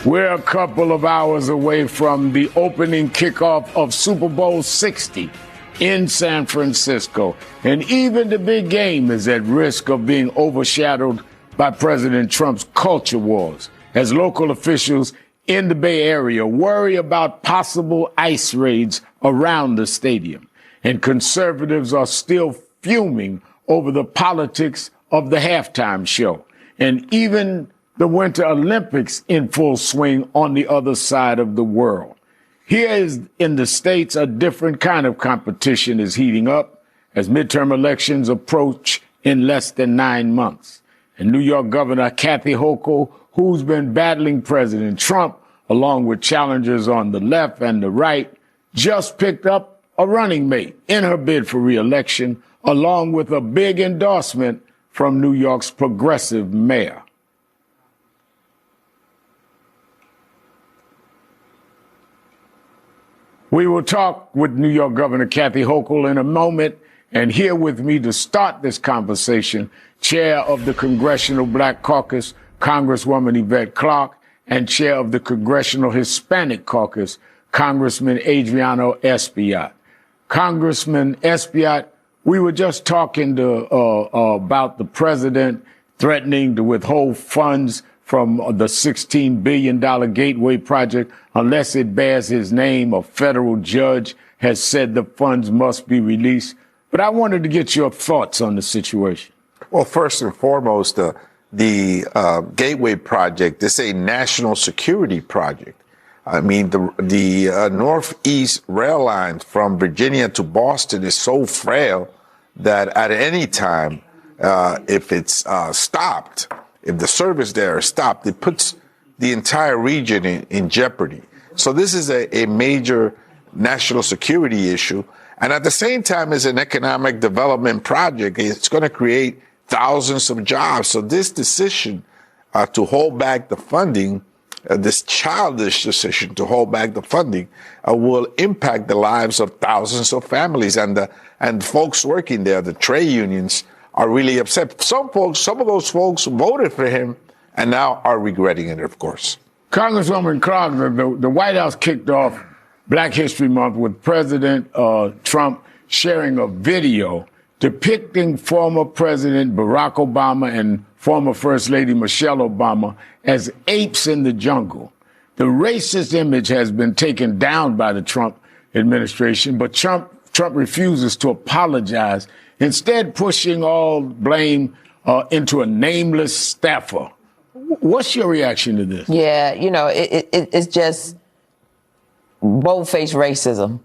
We're a couple of hours away from the opening kickoff of Super Bowl 60 in San Francisco. And even the big game is at risk of being overshadowed by President Trump's culture wars, as local officials in the Bay Area worry about possible ICE raids around the stadium. And conservatives are still fuming over the politics of the halftime show. And even the Winter Olympics in full swing on the other side of the world. Here is in the States, a different kind of competition is heating up as midterm elections approach in less than 9 months. And New York Governor Kathy Hochul, who's been battling President Trump, along with challengers on the left and the right, just picked up a running mate in her bid for re-election, along with a big endorsement from New York's progressive mayor. We will talk with New York Governor Kathy Hochul in a moment, and here with me to start this conversation, Chair of the Congressional Black Caucus, Congresswoman Yvette Clarke, and Chair of the Congressional Hispanic Caucus, Congressman Adriano Espaillat. Congressman Espaillat, we were just talking about the president threatening to withhold funds from the $16 billion Gateway project unless it bears his name. A federal judge has said the funds must be released. But I wanted to get your thoughts on the situation. Well, first and foremost, the Gateway project is a national security project. I mean, the Northeast rail line from Virginia to Boston is so frail that at any time, if it's stopped, if the service there is stopped, it puts the entire region in jeopardy. So this is a major national security issue. And at the same time, it's an economic development project. It's going to create thousands of jobs. So this decision to hold back the funding, this childish decision to hold back the funding, will impact the lives of thousands of families. And folks working there, the trade unions, are really upset. Some of those folks voted for him and now are regretting it, of course. Congresswoman Clarke, the White House kicked off Black History Month with President Trump sharing a video depicting former President Barack Obama and former First Lady Michelle Obama as apes in the jungle. The racist image has been taken down by the Trump administration, but Trump refuses to apologize, instead pushing all blame into a nameless staffer. What's your reaction to this? Yeah, it's just bold-faced racism,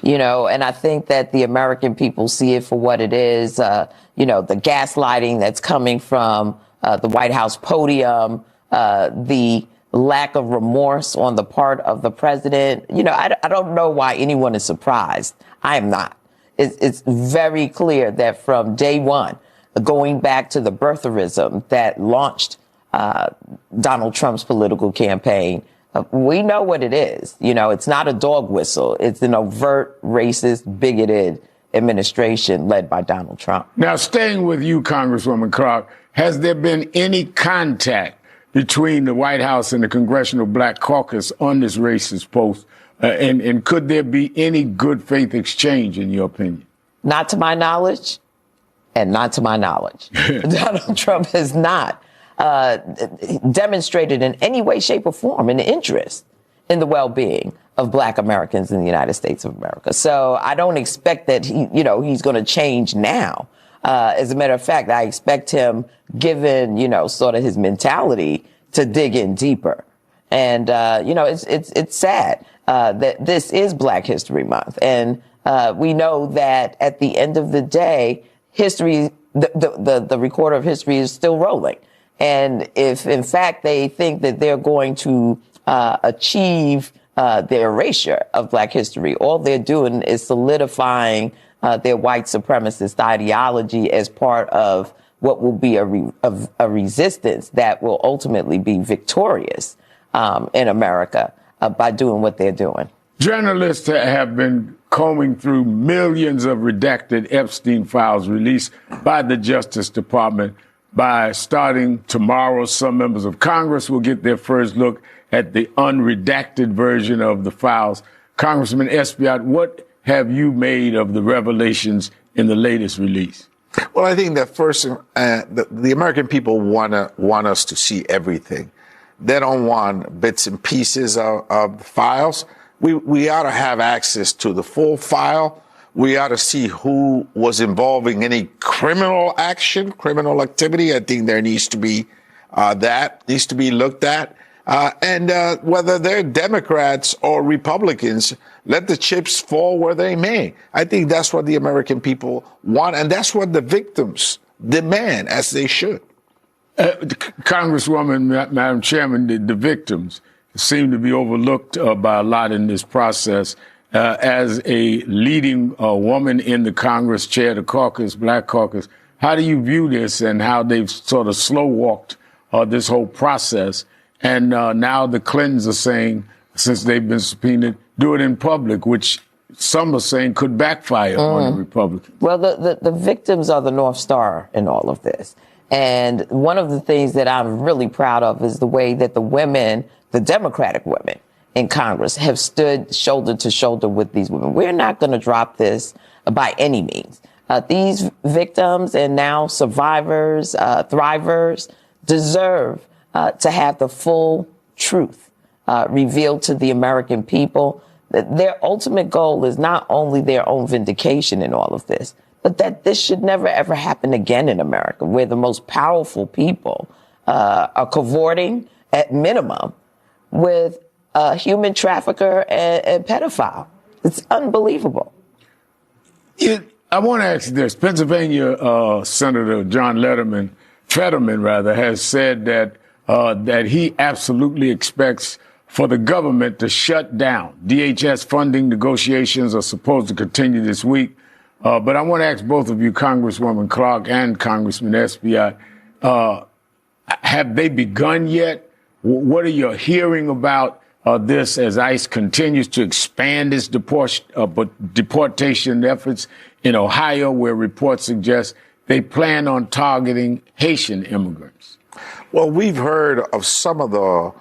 and I think that the American people see it for what it is. The gaslighting that's coming from the White House podium, the lack of remorse on the part of the president. I don't know why anyone is surprised. I am not. It's very clear that from day one, going back to the birtherism that launched Donald Trump's political campaign, we know what it is. It's not a dog whistle. It's an overt, racist, bigoted administration led by Donald Trump. Now, staying with you, Congresswoman Clarke, has there been any contact between the White House and the Congressional Black Caucus on this racist post? And could there be any good faith exchange, in your opinion? Not to my knowledge, and not to my knowledge. Donald Trump has not demonstrated in any way, shape, or form an interest in the well-being of Black Americans in the United States of America. So I don't expect that he's going to change now. As a matter of fact, I expect him, given sort of his mentality, to dig in deeper. And it's sad that this is Black History Month, and we know that at the end of the day, history, the recorder of history is still rolling. And if, in fact, they think that they're going to achieve the erasure of Black history, all they're doing is solidifying their white supremacist ideology as part of what will be a resistance that will ultimately be victorious in America by doing what they're doing. Journalists have been combing through millions of redacted Epstein files released by the Justice Department, by starting tomorrow, some members of Congress will get their first look at the unredacted version of the files. Congressman Espaillat, what have you made of the revelations in the latest release? Well, I think that first, the American people want us to see everything. They don't want bits and pieces of the files. We ought to have access to the full file. We ought to see who was involved in any criminal action, criminal activity. I think there needs to be that needs to be looked at. And whether they're Democrats or Republicans, let the chips fall where they may. I think that's what the American people want, and that's what the victims demand, as they should. Congresswoman, Madam Chairman, the victims seem to be overlooked by a lot in this process. As a leading woman in the Congress, chair of the caucus, Black Caucus, how do you view this and how they've sort of slow-walked this whole process? And now the Clintons are saying, since they've been subpoenaed, do it in public, which some are saying could backfire on the Republicans. Well, the victims are the North Star in all of this. And one of the things that I'm really proud of is the way that the women, the Democratic women in Congress, have stood shoulder to shoulder with these women. We're not going to drop this by any means. These victims and now survivors, thrivers, deserve to have the full truth revealed to the American people. Their ultimate goal is not only their own vindication in all of this, but that this should never, ever happen again in America, where the most powerful people are cavorting, at minimum, with a human trafficker and pedophile. It's unbelievable. I want to ask you this. Pennsylvania Senator John Fetterman has said that he absolutely expects for the government to shut down. DHS funding negotiations are supposed to continue this week. But I want to ask both of you, Congresswoman Clark and Congressman Espaillat, have they begun yet? What are you hearing about this as ICE continues to expand its deportation efforts in Ohio, where reports suggest they plan on targeting Haitian immigrants? Well, we've heard of some of the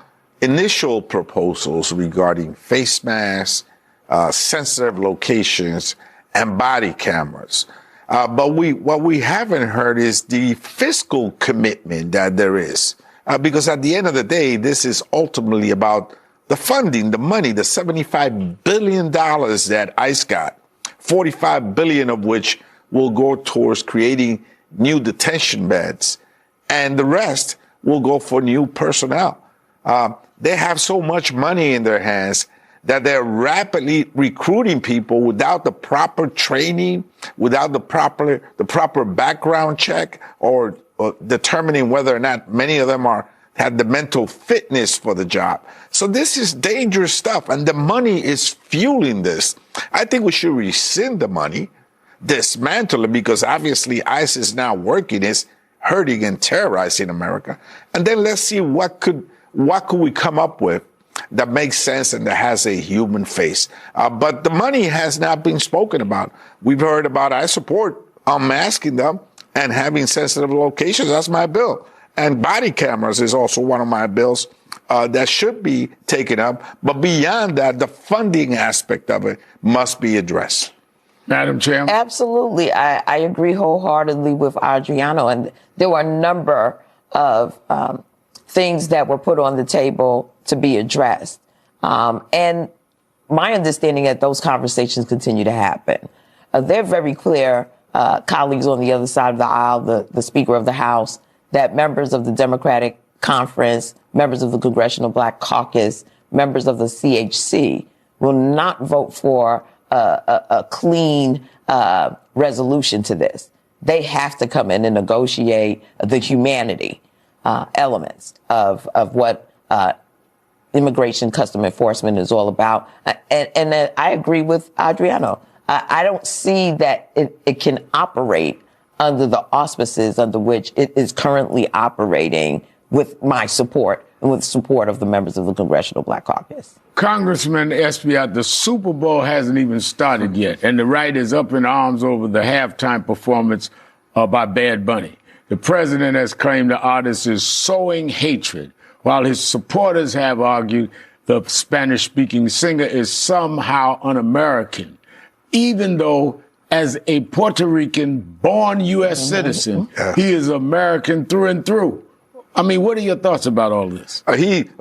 initial proposals regarding face masks, sensitive locations, and body cameras. But what we haven't heard is the fiscal commitment that there is. Because at the end of the day, this is ultimately about the funding, the money, the $75 billion that ICE got, $45 billion of which will go towards creating new detention beds, and the rest will go for new personnel. They have so much money in their hands that they're rapidly recruiting people without the proper training, without the proper background check, or determining whether or not many of them had the mental fitness for the job. So this is dangerous stuff, and the money is fueling this. I think we should rescind the money, dismantle it, because obviously ICE is now working, is hurting and terrorizing America. And then let's see what could we come up with that makes sense and that has a human face. But the money has not been spoken about. We've heard about, I support unmasking them and having sensitive locations. That's my bill. And body cameras is also one of my bills that should be taken up. But beyond that, the funding aspect of it must be addressed. Madam Chairman? Absolutely. I agree wholeheartedly with Adriano. And there were a number of things that were put on the table to be addressed. And my understanding that those conversations continue to happen. They're very clear, colleagues on the other side of the aisle, the Speaker of the House, that members of the Democratic Conference, members of the Congressional Black Caucus, members of the CHC will not vote for a clean resolution to this. They have to come in and negotiate the humanity elements of what immigration custom enforcement is all about. And I agree with Adriano. I don't see that it can operate under the auspices under which it is currently operating, with my support and with support of the members of the Congressional Black Caucus. Congressman Espaillat, the Super Bowl hasn't even started yet, and the right is up in arms over the halftime performance by Bad Bunny. The president has claimed the artist is sowing hatred, while his supporters have argued the Spanish-speaking singer is somehow un-American, even though as a Puerto Rican born U.S. citizen, he is American through and through. I mean, what are your thoughts about all this?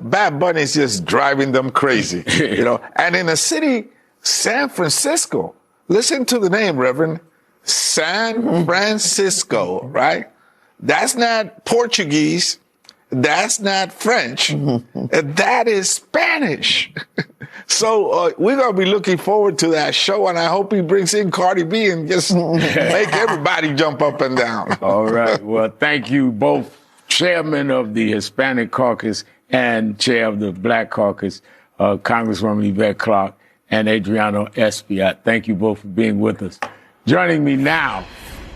Bad Bunny is just driving them crazy, you know. And in a city, San Francisco, listen to the name, Reverend, San Francisco, right? That's not Portuguese. That's not French. That is Spanish. So we're going to be looking forward to that show, and I hope he brings in Cardi B and just make everybody jump up and down. All right. Well, thank you both, Chairman of the Hispanic Caucus and Chair of the Black Caucus, Congresswoman Yvette Clarke and Adriano Espaillat. Thank you both for being with us. Joining me now,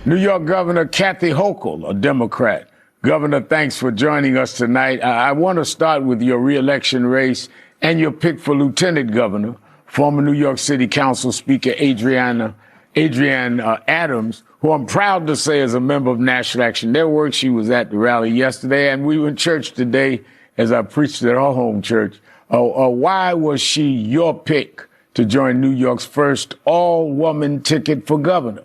New York Governor Kathy Hochul, a Democrat. Governor, thanks for joining us tonight. I want to start with your re-election race and your pick for Lieutenant Governor, former New York City Council Speaker Adrienne Adams, who I'm proud to say is a member of National Action Network. She was at the rally yesterday, and we were in church today as I preached at our home church. Why was she your pick to join New York's first all-woman ticket for governor?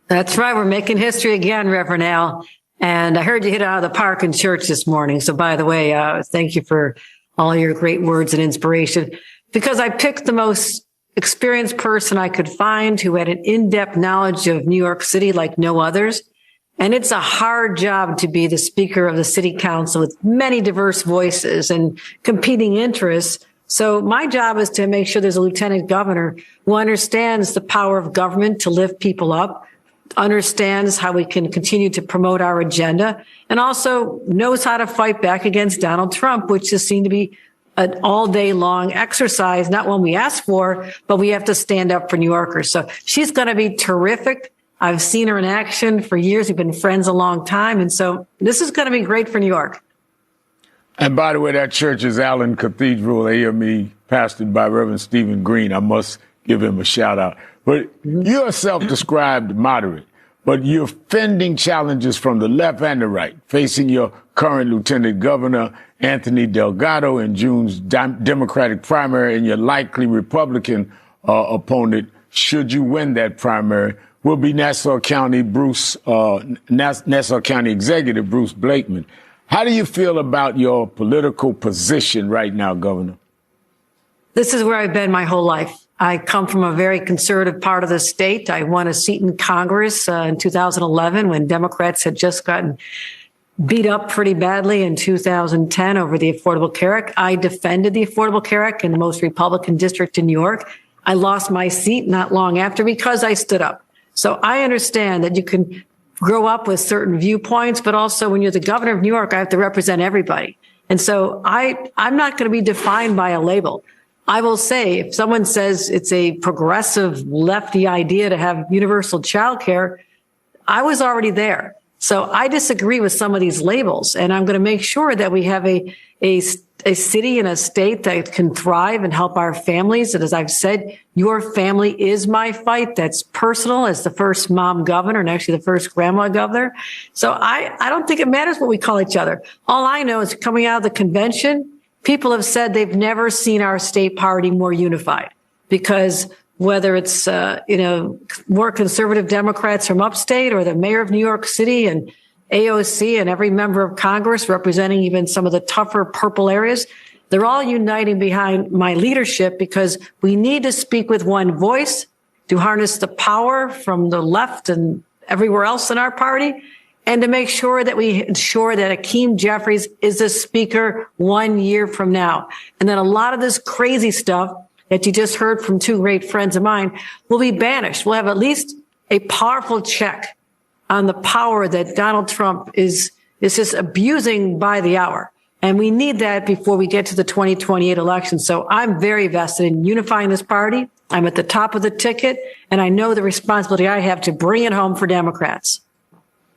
That's right. We're making history again, Reverend Al. And I heard you hit it out of the park in church this morning. So by the way, thank you for all your great words and inspiration, because I picked the most experienced person I could find who had an in-depth knowledge of New York City like no others. And it's a hard job to be the Speaker of the City Council with many diverse voices and competing interests. So my job is to make sure there's a lieutenant governor who understands the power of government to lift people up, understands how we can continue to promote our agenda, and also knows how to fight back against Donald Trump, which just seemed to be an all day long exercise, not one we asked for, but we have to stand up for New Yorkers. So she's going to be terrific. I've seen her in action for years. We've been friends a long time. And so this is going to be great for New York. And by the way, that church is Allen Cathedral, AME, pastored by Reverend Stephen Green. I must give him a shout out. But you're a self-described moderate, but you're fending challenges from the left and the right, facing your current Lieutenant Governor, Anthony Delgado, in June's Democratic primary, and your likely Republican opponent, should you win that primary, will be Nassau County Executive Bruce Blakeman. How do you feel about your political position right now, Governor? This is where I've been my whole life. I come from a very conservative part of the state. I won a seat in Congress in 2011 when Democrats had just gotten beat up pretty badly in 2010 over the Affordable Care Act. I defended the Affordable Care Act in the most Republican district in New York. I lost my seat not long after because I stood up. So I understand that you can grow up with certain viewpoints, but also when you're the governor of New York, I have to represent everybody. And so I'm not going to be defined by a label. I will say, if someone says it's a progressive lefty idea to have universal child care, I was already there. So I disagree with some of these labels, and I'm going to make sure that we have a city and a state that can thrive and help our families. And as I've said, your family is my fight. That's personal as the first mom governor and actually the first grandma governor. So I don't think it matters what we call each other. All I know is coming out of the convention, people have said they've never seen our state party more unified, because whether it's, more conservative Democrats from upstate or the mayor of New York City and AOC and every member of Congress representing even some of the tougher purple areas, they're all uniting behind my leadership, because we need to speak with one voice to harness the power from the left and everywhere else in our party, and to make sure that we ensure that Hakeem Jeffries is the speaker 1 year from now. And then a lot of this crazy stuff that you just heard from two great friends of mine will be banished. We'll have at least a powerful check on the power that Donald Trump is just abusing by the hour. And we need that before we get to the 2028 election. So I'm very vested in unifying this party. I'm at the top of the ticket, and I know the responsibility I have to bring it home for Democrats.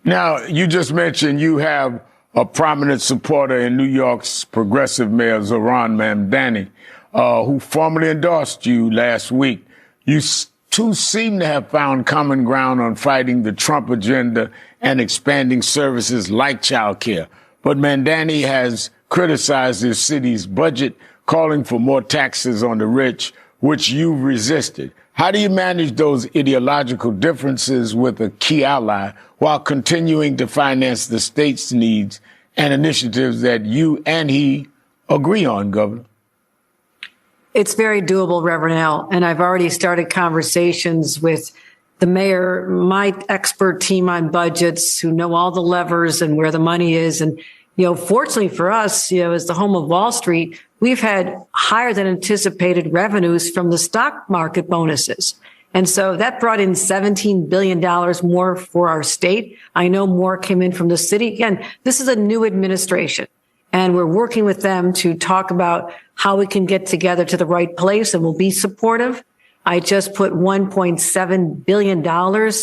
Now, you just mentioned you have a prominent supporter in New York's progressive mayor, Zohran Mamdani, who formally endorsed you last week. You two seem to have found common ground on fighting the Trump agenda and expanding services like childcare. But Mandani has criticized his city's budget, calling for more taxes on the rich, which you resisted. How do you manage those ideological differences with a key ally while continuing to finance the state's needs and initiatives that you and he agree on, Governor? It's very doable, Reverend Al, and I've already started conversations with the mayor, my expert team on budgets who know all the levers and where the money is. And, fortunately for us, as the home of Wall Street, we've had higher than anticipated revenues from the stock market bonuses. And so that brought in $17 billion more for our state. I know more came in from the city. Again, this is a new administration, and we're working with them to talk about how we can get together to the right place, and we'll be supportive. I just put $1.7 billion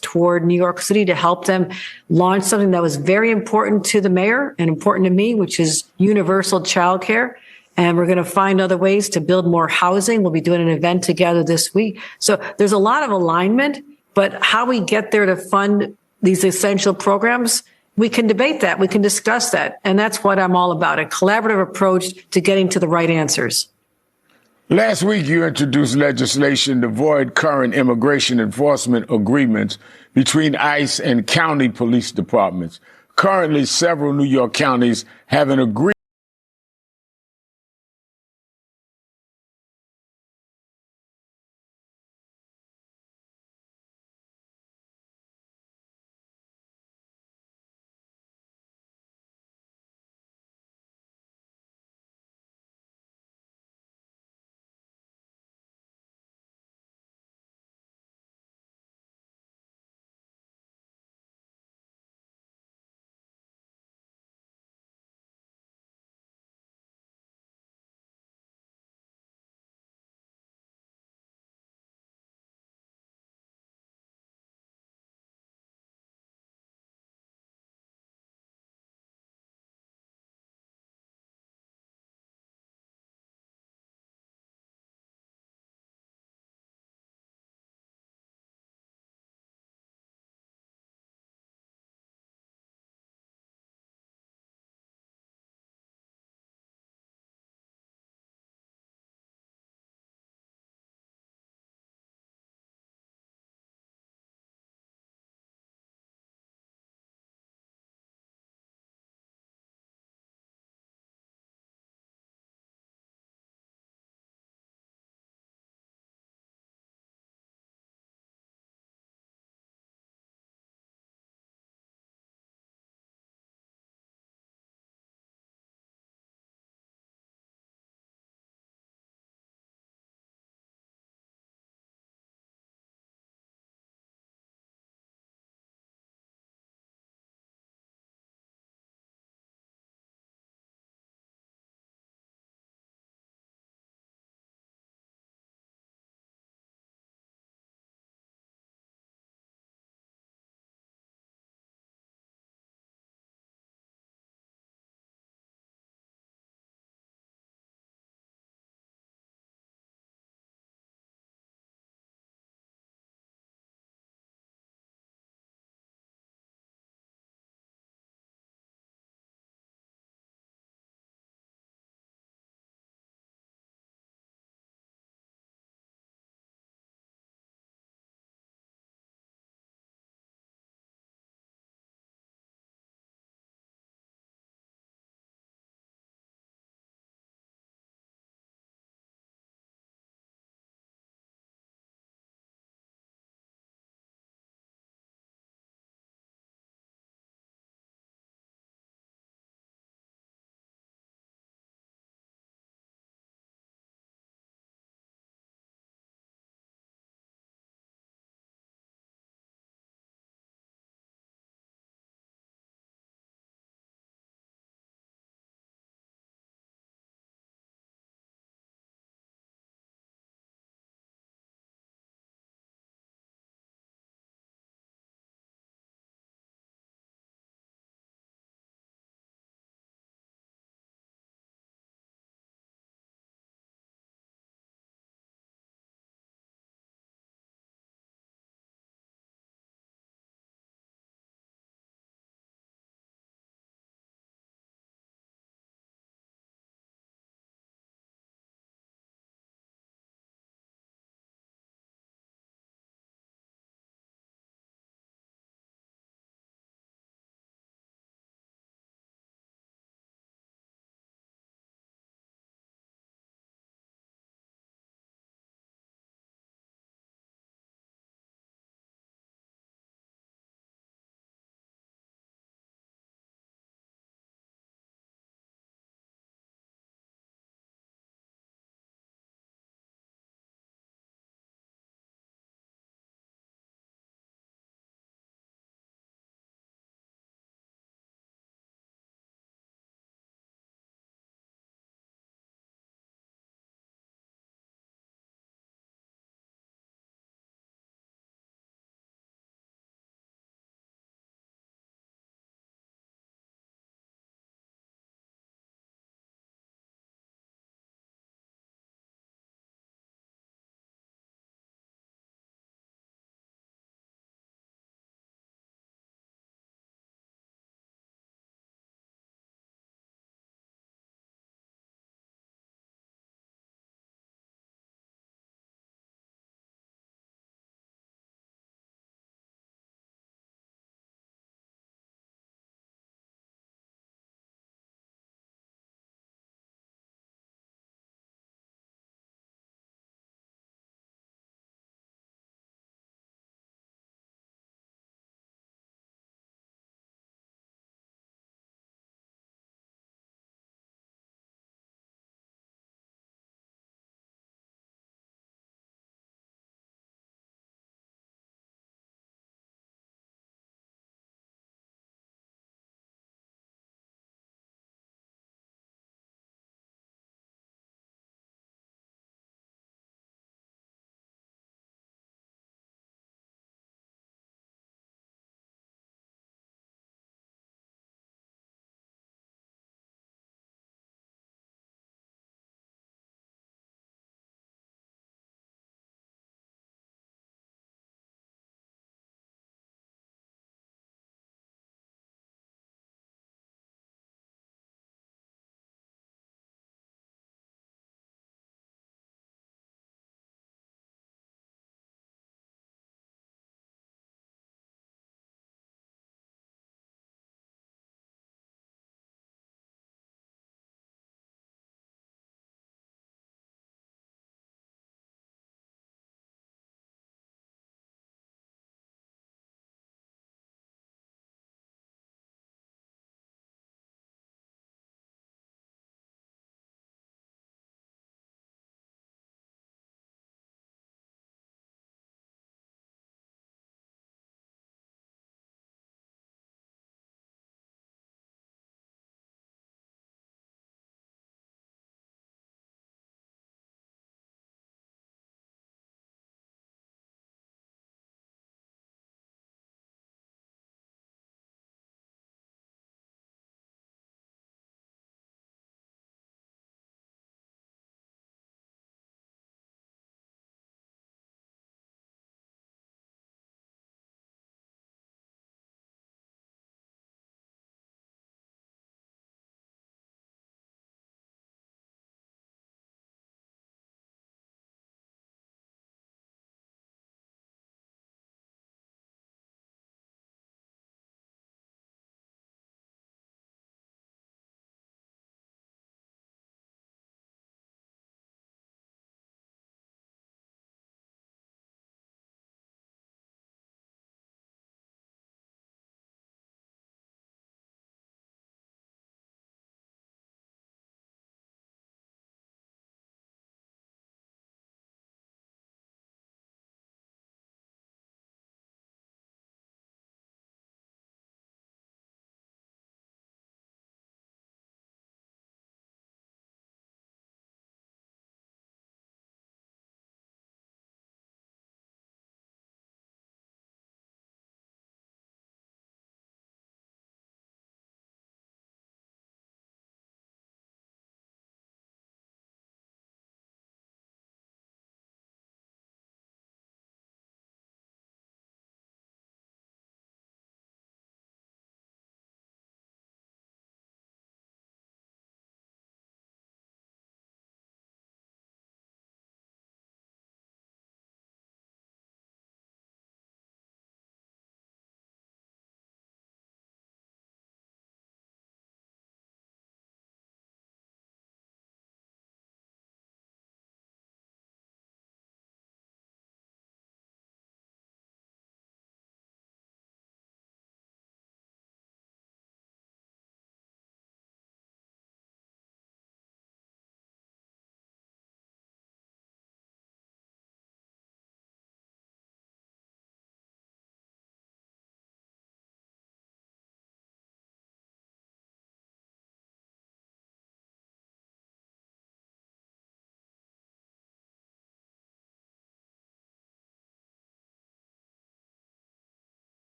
toward New York City to help them launch something that was very important to the mayor and important to me, which is universal childcare. And we're going to find other ways to build more housing. We'll be doing an event together this week. So there's a lot of alignment, but how we get there to fund these essential programs, we can debate that. We can discuss that. And that's what I'm all about, a collaborative approach to getting to the right answers. Last week, you introduced legislation to void current immigration enforcement agreements between ICE and county police departments. Currently, several New York counties have an agreement